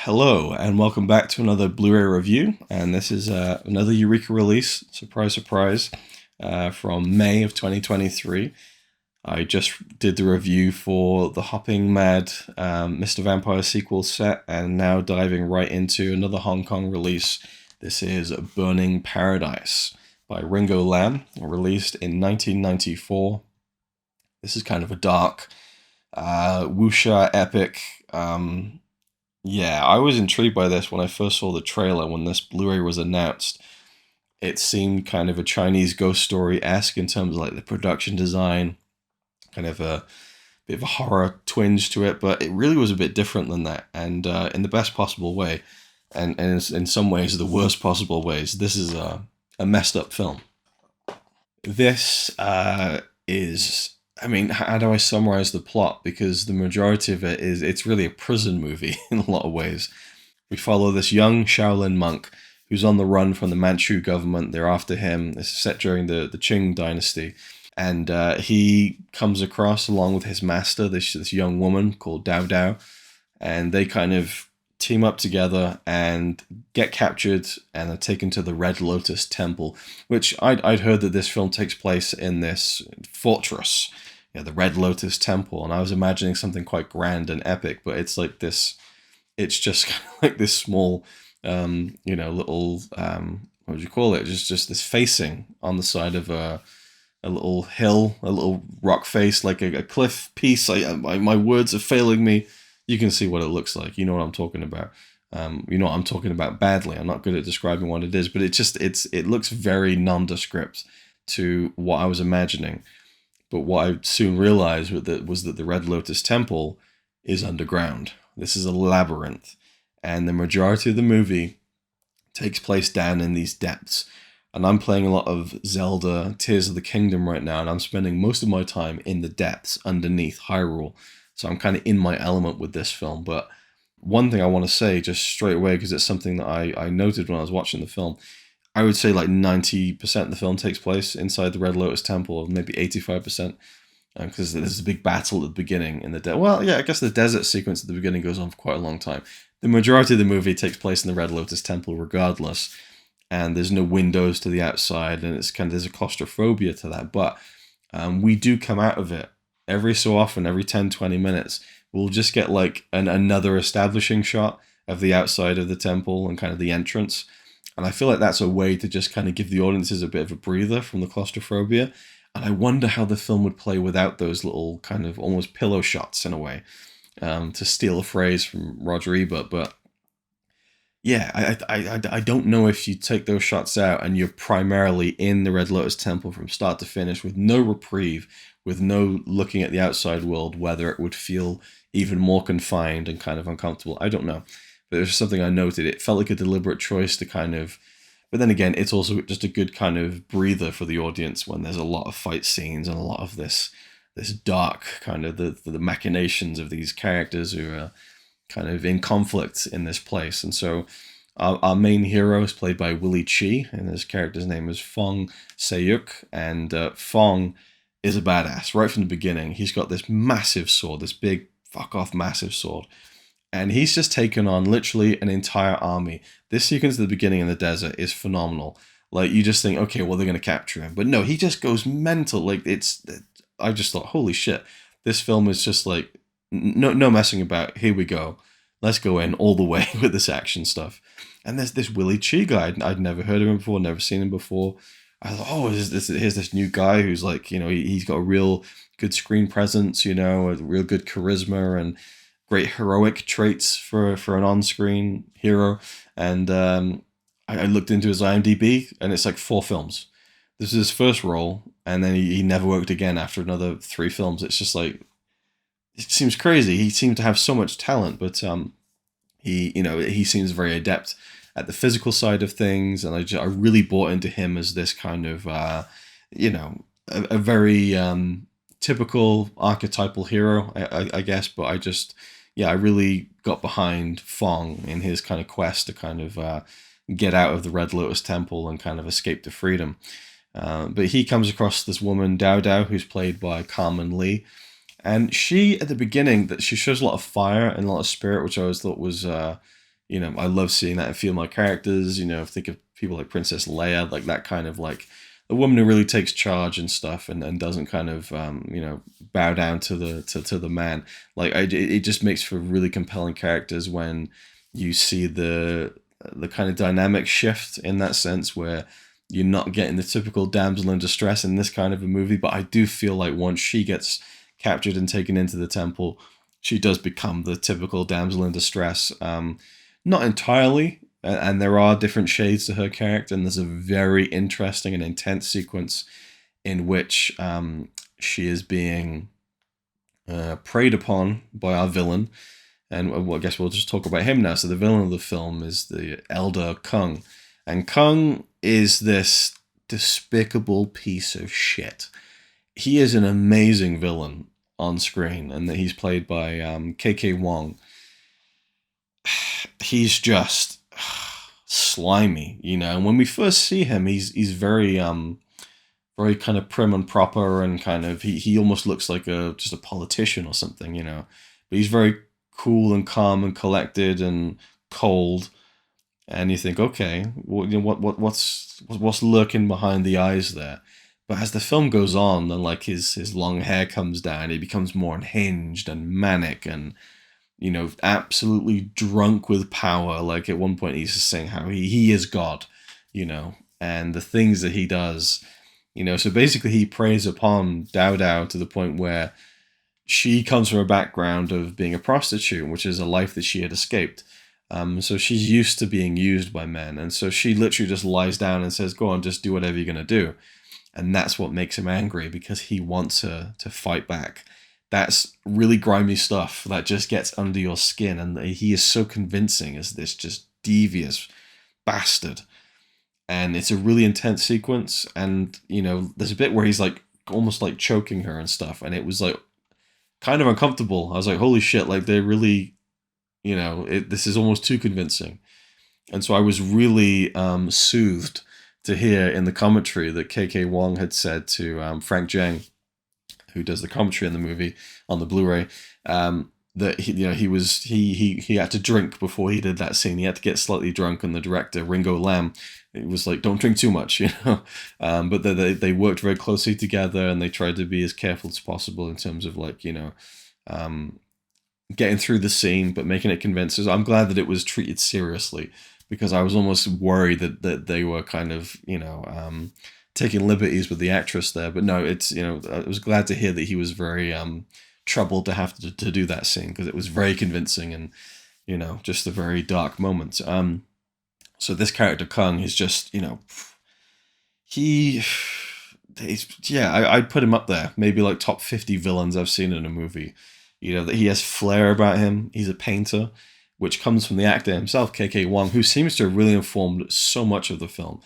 Hello, and welcome back to another Blu-ray review. And this is another Eureka release, surprise, surprise, from May of 2023. I just did the review for the Hopping Mad Mr. Vampire sequel set, and now diving right into another Hong Kong release. This is Burning Paradise by Ringo Lam, released in 1994. This is kind of a dark Wuxia epic. Yeah, I was intrigued by this when I first saw the trailer when this Blu-ray was announced. It seemed kind of a Chinese ghost story-esque in terms of like the production design, kind of a bit of a horror twinge to it, but it really was a bit different than that, and in the best possible way, and in some ways the worst possible ways. This is a messed up film. This is, I mean, how do I summarize the plot? Because the majority of it is, it's really a prison movie in a lot of ways. We follow this young Shaolin monk who's on the run from the Manchu government. They're after him. This is set during the Qing dynasty. And he comes across, along with his master, this young woman called Dao Dao. And they kind of team up together and get captured and are taken to the Red Lotus Temple, which I'd heard that this film takes place in this fortress, the Red Lotus Temple, and I was imagining something quite grand and epic, but it's like this, it's just kind of like this small, little, what would you call it? Just this facing on the side of a little hill, a little rock face, like a cliff piece. My words are failing me. You can see what it looks like. You know what I'm talking about. You know what I'm talking about badly. I'm not good at describing what it is, but it looks very nondescript to what I was imagining. But what I soon realized was that the Red Lotus Temple is underground. This is a labyrinth, and the majority of the movie takes place down in these depths. And I'm playing a lot of Zelda Tears of the Kingdom right now, and I'm spending most of my time in the depths underneath Hyrule. So I'm kind of in my element with this film. But one thing I want to say just straight away, because it's something that I noted when I was watching the film, I would say like 90% of the film takes place inside the Red Lotus Temple, or maybe 85%, because there's a big battle at the beginning in the desert. Well, yeah, I guess the desert sequence at the beginning goes on for quite a long time. The majority of the movie takes place in the Red Lotus Temple regardless, and there's no windows to the outside, and it's kind of, there's a claustrophobia to that, but we do come out of it every so often, every 10, 20 minutes. We'll just get like another establishing shot of the outside of the temple and kind of the entrance. And I feel like that's a way to just kind of give the audiences a bit of a breather from the claustrophobia. And I wonder how the film would play without those little kind of almost pillow shots in a way, to steal a phrase from Roger Ebert. But yeah, I don't know if you take those shots out and you're primarily in the Red Lotus Temple from start to finish with no reprieve, with no looking at the outside world, whether it would feel even more confined and kind of uncomfortable. I don't know. But there's something I noted. It felt like a deliberate choice to kind of, but then again, it's also just a good kind of breather for the audience when there's a lot of fight scenes and a lot of this dark kind of the machinations of these characters who are kind of in conflict in this place. And so our main hero is played by Willie Chi, and his character's name is Fong Seiyuk, and Fong is a badass right from the beginning. He's got this massive sword, this big fuck off massive sword. And he's just taken on literally an entire army. This sequence at the beginning in the desert is phenomenal. Like, you just think, okay, well, they're going to capture him. But no, he just goes mental. Like, I just thought, holy shit. This film is just like, no messing about. Here we go. Let's go in all the way with this action stuff. And there's this Willie Chi guy. I'd never heard of him before, never seen him before. I thought, oh, here's this new guy who's like, he's got a real good screen presence, a real good charisma and great heroic traits for an on-screen hero. And I looked into his IMDb, and it's like 4 films. This is his first role, and then he never worked again after another 3 films. It's just like, it seems crazy. He seemed to have so much talent, but he seems very adept at the physical side of things, and I really bought into him as this kind of, a very typical archetypal hero, I guess, but I really got behind Fong in his kind of quest to kind of get out of the Red Lotus Temple and kind of escape to freedom. But he comes across this woman, Dao Dao, who's played by Carmen Lee. And she, at the beginning, that she shows a lot of fire and a lot of spirit, which I always thought was I love seeing that in female characters. Think of people like Princess Leia, like that kind of like a woman who really takes charge and stuff, and doesn't kind of bow down to the man. Like it just makes for really compelling characters when you see the kind of dynamic shift in that sense, where you're not getting the typical damsel in distress in this kind of a movie. But I do feel like once she gets captured and taken into the temple, she does become the typical damsel in distress. Not entirely, and there are different shades to her character, and there's a very interesting and intense sequence in which she is being preyed upon by our villain. And I guess we'll just talk about him now. So the villain of the film is the elder Kung. And Kung is this despicable piece of shit. He is an amazing villain on screen, and that he's played by KK Wong. He's just slimy, and when we first see him, he's very very kind of prim and proper, and kind of he almost looks like just a politician or something, but he's very cool and calm and collected and cold. And you think, okay, well, what's lurking behind the eyes there? But as the film goes on, and like his long hair comes down, he becomes more unhinged and manic, and absolutely drunk with power. Like at one point, he's just saying how he is God, and the things that he does, So basically, he preys upon Dao Dao to the point where she comes from a background of being a prostitute, which is a life that she had escaped. So she's used to being used by men. And so she literally just lies down and says, go on, just do whatever you're going to do. And that's what makes him angry, because he wants her to fight back. That's really grimy stuff that just gets under your skin. And he is so convincing as this just devious bastard. And it's a really intense sequence. And, there's a bit where he's like almost like choking her and stuff. And it was like kind of uncomfortable. I was like, holy shit, like they're really, this is almost too convincing. And so I was really soothed to hear in the commentary that KK Wong had said to Frank Zheng, who does the commentary in the movie on the Blu-ray, that he had to drink before he did that scene. He had to get slightly drunk, and the director Ringo Lam, it was like, don't drink too much, But they worked very closely together, and they tried to be as careful as possible in terms of like getting through the scene, but making it convincing. So I'm glad that it was treated seriously, because I was almost worried that they were kind of taking liberties with the actress there. But no, it's I was glad to hear that he was very troubled to have to do that scene, because it was very convincing and just a very dark moment. So this character Kung is just I'd put him up there, maybe like top 50 villains I've seen in a movie. That he has flair about him. He's a painter, which comes from the actor himself, KK Wong, who seems to have really informed so much of the film.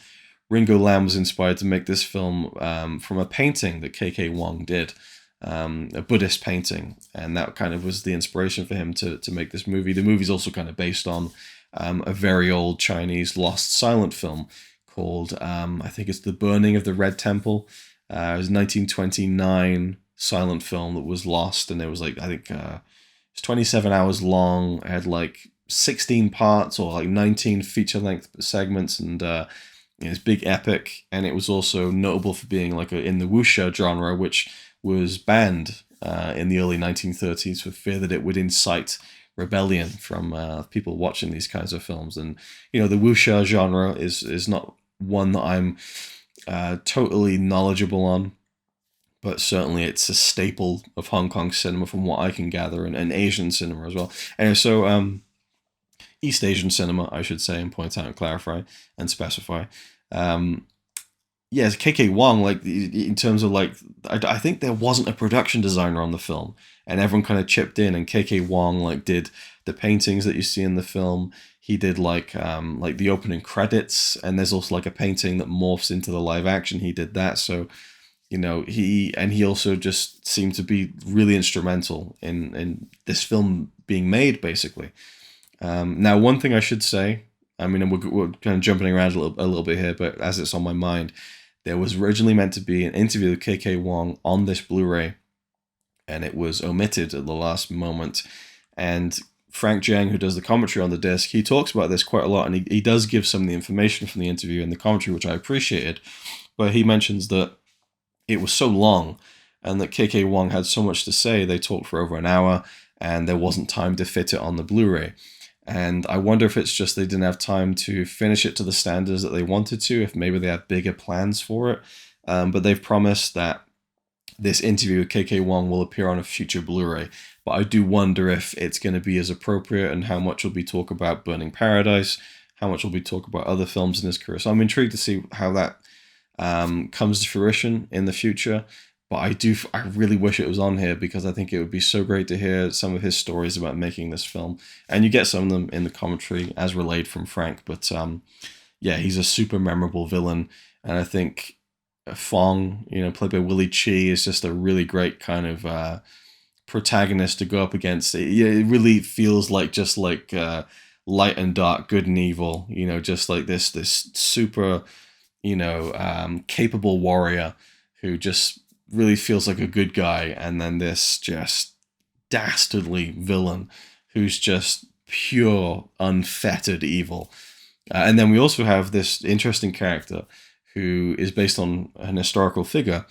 Ringo Lam was inspired to make this film from a painting that KK Wong did, a Buddhist painting, and that kind of was the inspiration for him to make this movie. The movie's also kind of based on a very old Chinese lost silent film called, I think it's The Burning of the Red Temple. It was 1929 silent film that was lost, and it was like, I think it's 27 hours long. It had like 16 parts or like 19 feature-length segments, and it's big epic. And it was also notable for being like in the Wuxia genre, which was banned in the early 1930s for fear that it would incite rebellion from people watching these kinds of films. And the Wuxia genre is not one that I'm totally knowledgeable on, but certainly it's a staple of Hong Kong cinema from what I can gather, and Asian cinema as well. Anyway, so East Asian cinema, I should say, and point out and clarify and specify. Yes, KK Wong, like in terms of like, I think there wasn't a production designer on the film, and everyone kind of chipped in, and KK Wong like did the paintings that you see in the film. He did like the opening credits, and there's also like a painting that morphs into the live action. He did that, so he also just seemed to be really instrumental in this film being made, basically. Now, one thing I should say, I mean, we're kind of jumping around a little bit here, but as it's on my mind, there was originally meant to be an interview with KK Wong on this Blu-ray, and it was omitted at the last moment. And Frank Jiang, who does the commentary on the disc, he talks about this quite a lot, and he does give some of the information from the interview and the commentary, which I appreciated. But he mentions that it was so long, and that KK Wong had so much to say. They talked for over an hour, and there wasn't time to fit it on the Blu-ray. And I wonder if it's just they didn't have time to finish it to the standards that they wanted to, if maybe they had bigger plans for it. But they've promised that this interview with KK Wong will appear on a future Blu-ray. But I do wonder if it's going to be as appropriate, and how much will be talk about Burning Paradise, how much will be talk about other films in his career. So I'm intrigued to see how that comes to fruition in the future. But I really wish it was on here, because I think it would be so great to hear some of his stories about making this film. And you get some of them in the commentary as relayed from Frank. But yeah, he's a super memorable villain. And I think Fong, played by Willie Chi, is just a really great kind of protagonist to go up against. It really feels like just like light and dark, good and evil. Just like this super, capable warrior who just really feels like a good guy, and then this just dastardly villain who's just pure, unfettered evil. And then we also have this interesting character who is based on an historical figure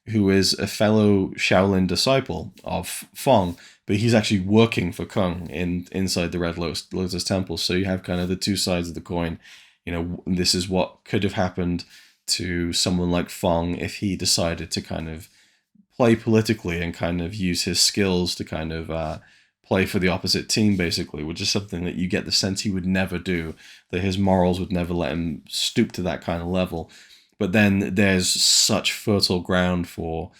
who is a fellow Shaolin disciple of Fong, but he's actually working for Kung inside the Red Lotus Temple. So you have kind of the two sides of the coin. This is what could have happened to someone like Fong if he decided to kind of play politically and kind of use his skills to kind of play for the opposite team, basically, which is something that you get the sense he would never do, that his morals would never let him stoop to that kind of level. But then there's such fertile ground for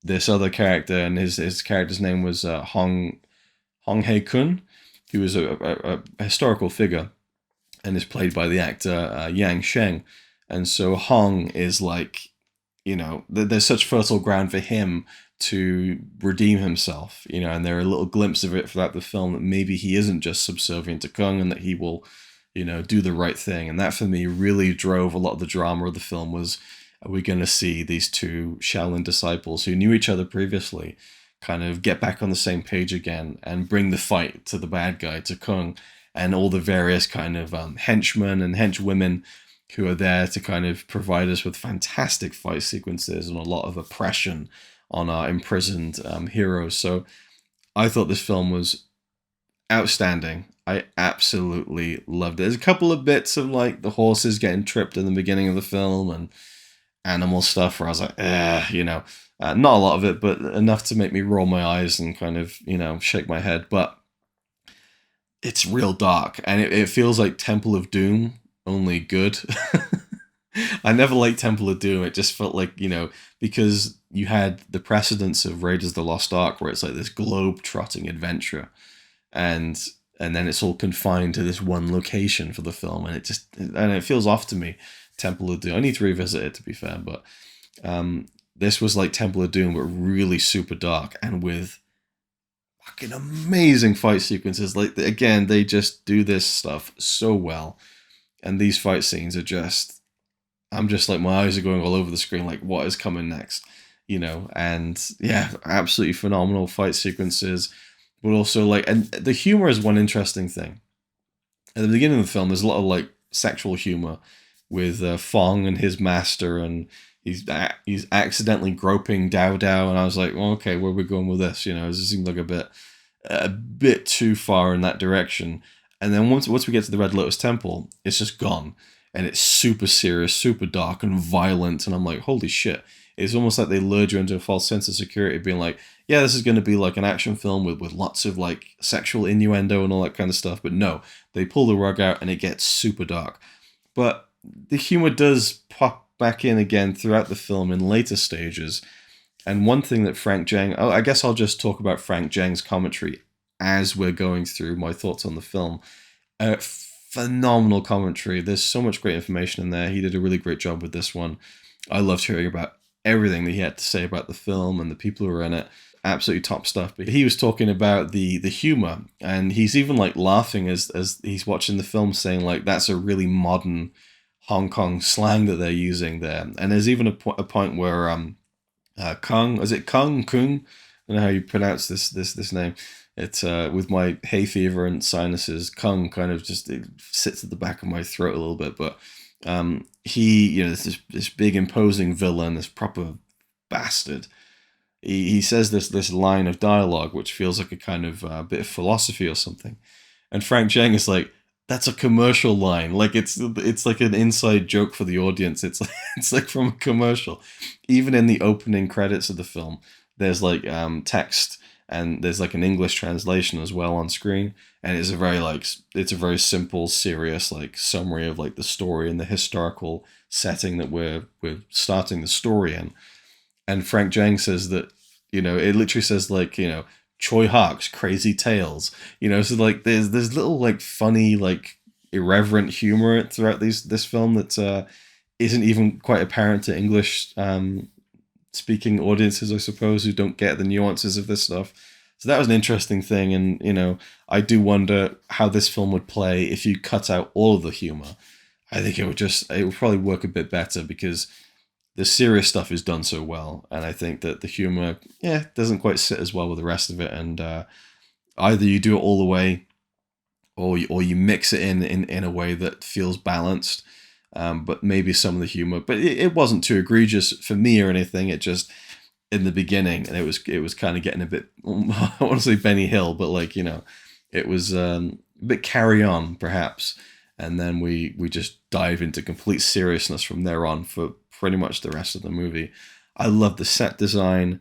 this other character, and his character's name was Hong Hei-kun, who is a historical figure and is played by the actor Yang Sheng. And so Hong is like, there's such fertile ground for him to redeem himself, and there are little glimpses of it throughout the film that maybe he isn't just subservient to Kung, and that he will, do the right thing. And that for me really drove a lot of the drama of the film. Was, are we going to see these two Shaolin disciples who knew each other previously kind of get back on the same page again and bring the fight to the bad guy, to Kung, and all the various kind of henchmen and henchwomen who are there to kind of provide us with fantastic fight sequences and a lot of oppression on our imprisoned heroes. So I thought this film was outstanding. I absolutely loved it. There's a couple of bits of like the horses getting tripped in the beginning of the film and animal stuff where I was like, not a lot of it, but enough to make me roll my eyes and kind of, shake my head. But it's real dark, and it feels like Temple of Doom, only good. I never liked Temple of Doom. It just felt like, because you had the precedence of Raiders of the Lost Ark, where it's like this globe-trotting adventure, and then it's all confined to this one location for the film, and it feels off to me, Temple of Doom. I need to revisit it, to be fair, but this was like Temple of Doom, but really super dark, and with fucking amazing fight sequences. Like, again, they just do this stuff so well. And these fight scenes are just, I'm just like, my eyes are going all over the screen, like, what is coming next? And yeah, absolutely phenomenal fight sequences. But also, like, and the humor is one interesting thing. At the beginning of the film, there's a lot of, like, sexual humor with Fong and his master, and he's accidentally groping Dao Dao, and I was like, well, okay, where are we going with this? It seemed like a bit too far in that direction. And then once we get to the Red Lotus Temple, it's just gone. And it's super serious, super dark and violent. And I'm like, holy shit. It's almost like they lured you into a false sense of security, being like, yeah, this is going to be like an action film with lots of like sexual innuendo and all that kind of stuff. But no, they pull the rug out and it gets super dark. But the humor does pop back in again throughout the film in later stages. And one thing that Frank Jiang, I guess I'll just talk about Frank Jiang's commentary as we're going through my thoughts on the film. Phenomenal commentary. There's so much great information in there. He did a really great job with this one. I loved hearing about everything that he had to say about the film and the people who were in it. Absolutely top stuff. But he was talking about the humor, and he's even like laughing as he's watching the film, saying like, that's a really modern Hong Kong slang that they're using there. And there's even a point where Kung, is it Kung? I don't know how you pronounce this name, It's with my hay fever and sinuses, Kung kind of just it sits at the back of my throat a little bit. But he, this big imposing villain, this proper bastard. He says this line of dialogue which feels like a kind of bit of philosophy or something, and Frank Cheng is like, "That's a commercial line. Like it's like an inside joke for the audience. It's like, it's like from a commercial." Even in the opening credits of the film, there's like text, and there's like an English translation as well on screen, and it's a very simple, serious like summary of like the story and the historical setting that we're starting the story in. And Frank Cheng says that, it literally says like, Choi Hark's crazy tales, so like there's little like funny, like irreverent humor throughout this film that isn't even quite apparent to English speaking audiences, I suppose, who don't get the nuances of this stuff. So that was an interesting thing. And, I do wonder how this film would play if you cut out all of the humor. I think it would probably work a bit better because the serious stuff is done so well. And I think that the humor, doesn't quite sit as well with the rest of it. And either you do it all the way, or you mix it in a way that feels balanced. But maybe some of the humor, but it wasn't too egregious for me or anything. It just, in the beginning, and it was kind of getting a bit, I want to say Benny Hill, but like, it was a bit carry on perhaps. And then we just dive into complete seriousness from there on for pretty much the rest of the movie. I loved the set design.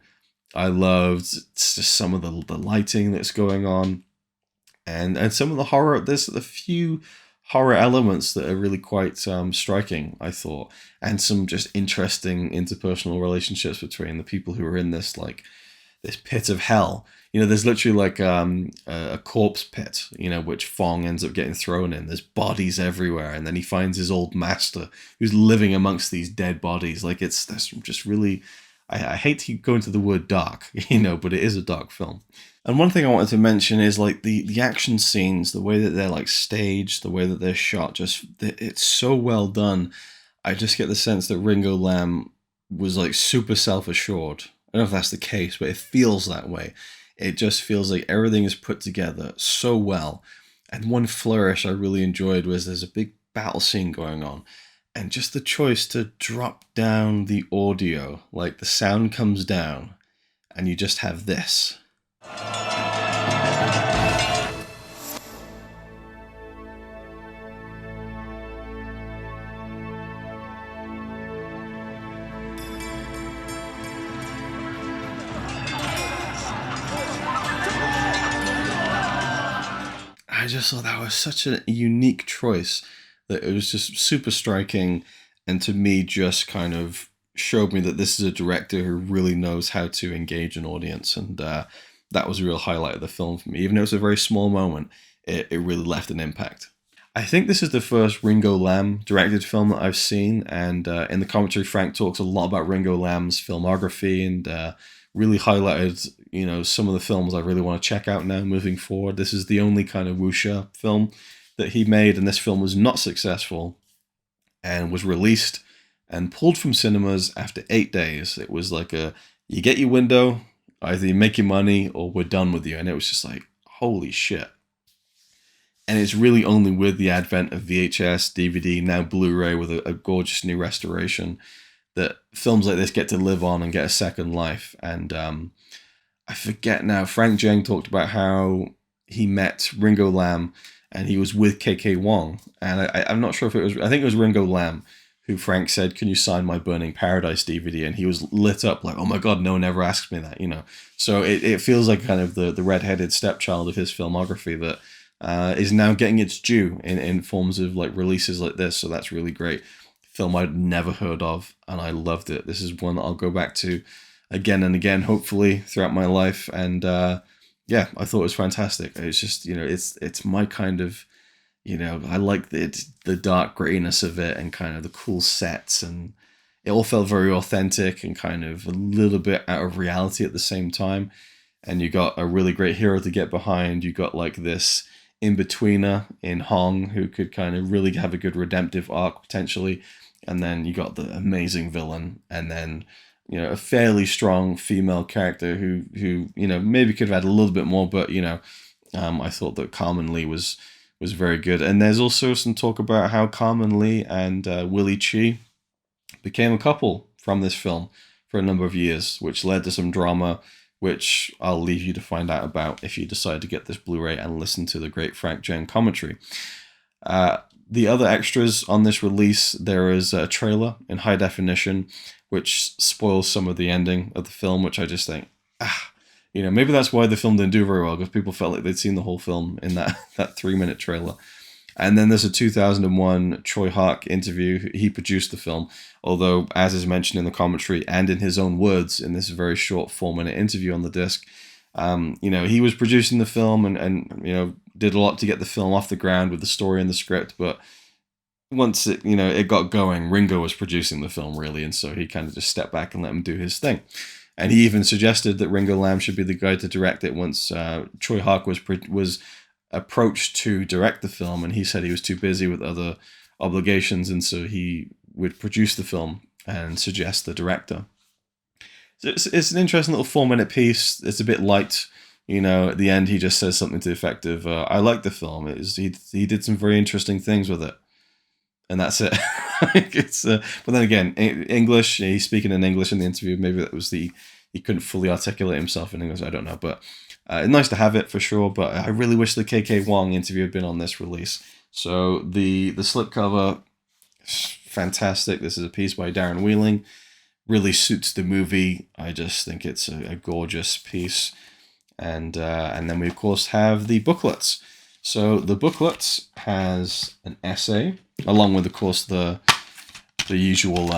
I loved just some of the lighting that's going on, and some of the horror. There's a few horror elements that are really quite striking, I thought, and some just interesting interpersonal relationships between the people who are in this this pit of hell. There's literally like a corpse pit, which Fong ends up getting thrown in. There's bodies everywhere, and then he finds his old master who's living amongst these dead bodies. Like that's just really, I hate to go into the word dark, but it is a dark film. And one thing I wanted to mention is like the action scenes, the way that they're like staged, the way that they're shot, it's so well done. I just get the sense that Ringo Lam was like super self-assured. I don't know if that's the case, but it feels that way. It just feels like everything is put together so well. And one flourish I really enjoyed was there's a big battle scene going on, and just the choice to drop down the audio, like the sound comes down, and you just have this. I just thought that was such a unique choice that it was just super striking, and to me just kind of showed me that this is a director who really knows how to engage an audience, and that was a real highlight of the film for me. Even though it was a very small moment, it really left an impact. I think this is the first Ringo Lam directed film that I've seen, and in the commentary, Frank talks a lot about Ringo Lam's filmography and really highlighted, some of the films I really want to check out now moving forward. This is the only kind of wuxia film that he made, and this film was not successful and was released and pulled from cinemas after 8 days. It was like you get your window, either you make your money or we're done with you. And it was just like, holy shit. And it's really only with the advent of VHS, DVD, now Blu-ray with a gorgeous new restoration that films like this get to live on and get a second life. And I forget now, Frank Cheng talked about how he met Ringo Lam and he was with KK Wong. And I'm not sure if I think it was Ringo Lam who Frank said, "Can you sign my Burning Paradise DVD?" And he was lit up like, oh my God, no one ever asked me that, So it feels like kind of the redheaded stepchild of his filmography that is now getting its due in forms of like releases like this. So that's really great. Film I'd never heard of, and I loved it. This is one that I'll go back to again and again, hopefully throughout my life. And I thought it was fantastic. It's just, it's my kind of, I like the dark grittiness of it and kind of the cool sets, and it all felt very authentic and kind of a little bit out of reality at the same time. And you got a really great hero to get behind. You got like this in-betweener in Hong who could kind of really have a good redemptive arc potentially. And then you got the amazing villain, and then a fairly strong female character who maybe could have had a little bit more, but I thought that Carmen Lee was very good. And there's also some talk about how Carmen Lee and Willie Chi became a couple from this film for a number of years, which led to some drama, which I'll leave you to find out about if you decide to get this Blu-ray and listen to the great Frank Jen commentary. The other extras on this release, there is a trailer in high definition, which spoils some of the ending of the film, which I just think, maybe that's why the film didn't do very well, because people felt like they'd seen the whole film in that 3-minute trailer. And then there's a 2001 Troy Hark interview. He produced the film, although, as is mentioned in the commentary and in his own words in this very short 4-minute interview on the disc, he was producing the film and did a lot to get the film off the ground with the story and the script. But once it got going, Ringo was producing the film, really, and so he kind of just stepped back and let him do his thing. And he even suggested that Ringo Lam should be the guy to direct it once Troy Hark was approached to direct the film, and he said he was too busy with other obligations, and so he would produce the film and suggest the director. So it's an interesting little 4-minute piece. It's a bit light. At the end, he just says something to the effect of, I like the film. He did some very interesting things with it. And that's it. But then again, English, he's speaking in English in the interview. Maybe that was he couldn't fully articulate himself in English. I don't know. But nice to have it for sure. But I really wish the KK Wong interview had been on this release. So the slipcover, fantastic. This is a piece by Darren Wheeling. Really suits the movie. I just think it's a gorgeous piece. And then we, of course, have the booklets. So the booklets has an essay, along with, of course, the usual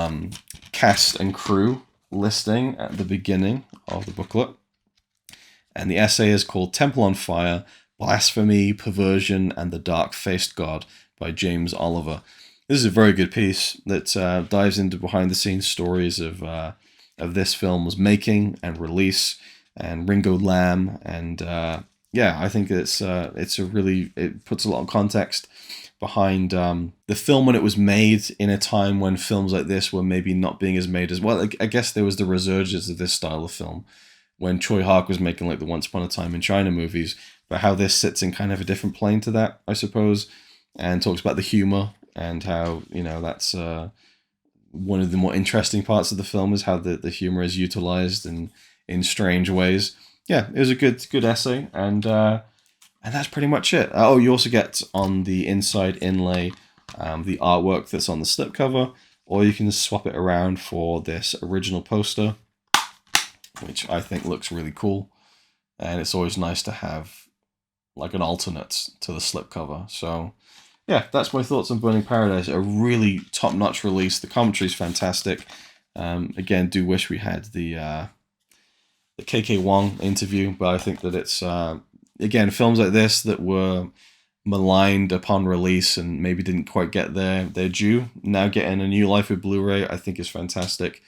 cast and crew listing at the beginning of the booklet. And the essay is called Temple on Fire, Blasphemy, Perversion, and the Dark-Faced God by James Oliver. This is a very good piece that dives into behind-the-scenes stories of this film's making and release, and Ringo Lam, and I think it puts a lot of context behind the film when it was made in a time when films like this were maybe not being as made as well. I guess there was the resurgence of this style of film when Troy Hark was making like the Once Upon a Time in China movies, but how this sits in kind of a different plane to that, I suppose, and talks about the humor and how that's one of the more interesting parts of the film is how the humor is utilized in strange ways. Yeah, it was a good essay, and that's pretty much it. Oh, you also get on the inside inlay the artwork that's on the slipcover, or you can swap it around for this original poster, which I think looks really cool, and it's always nice to have like an alternate to the slipcover. So yeah, that's my thoughts on Burning Paradise. A really top-notch release. The commentary's fantastic. Again, do wish we had the KK Wong interview, but I think that it's again, films like this that were maligned upon release and maybe didn't quite get their due, now getting a new life with Blu-ray, I think is fantastic,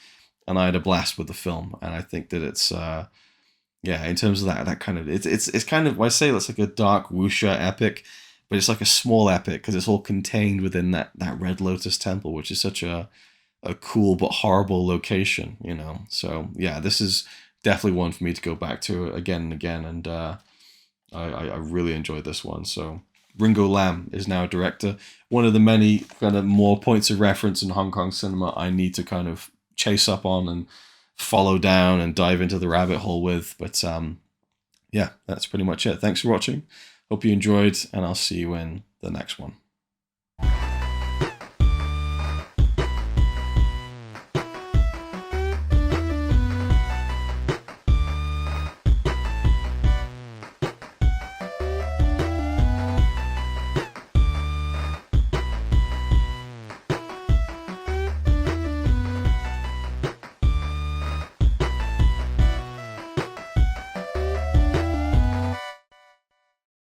and I had a blast with the film. And I think that it's in terms of that kind of it's kind of, I say it's like a dark wuxia epic, but it's like a small epic because it's all contained within that Red Lotus temple, which is such a cool but horrible location, So yeah, this is definitely one for me to go back to again and again, and I really enjoyed this one. So Ringo Lam is now a director. One of the many kind of more points of reference in Hong Kong cinema I need to kind of chase up on and follow down and dive into the rabbit hole with. But that's pretty much it. Thanks for watching. Hope you enjoyed, and I'll see you in the next one.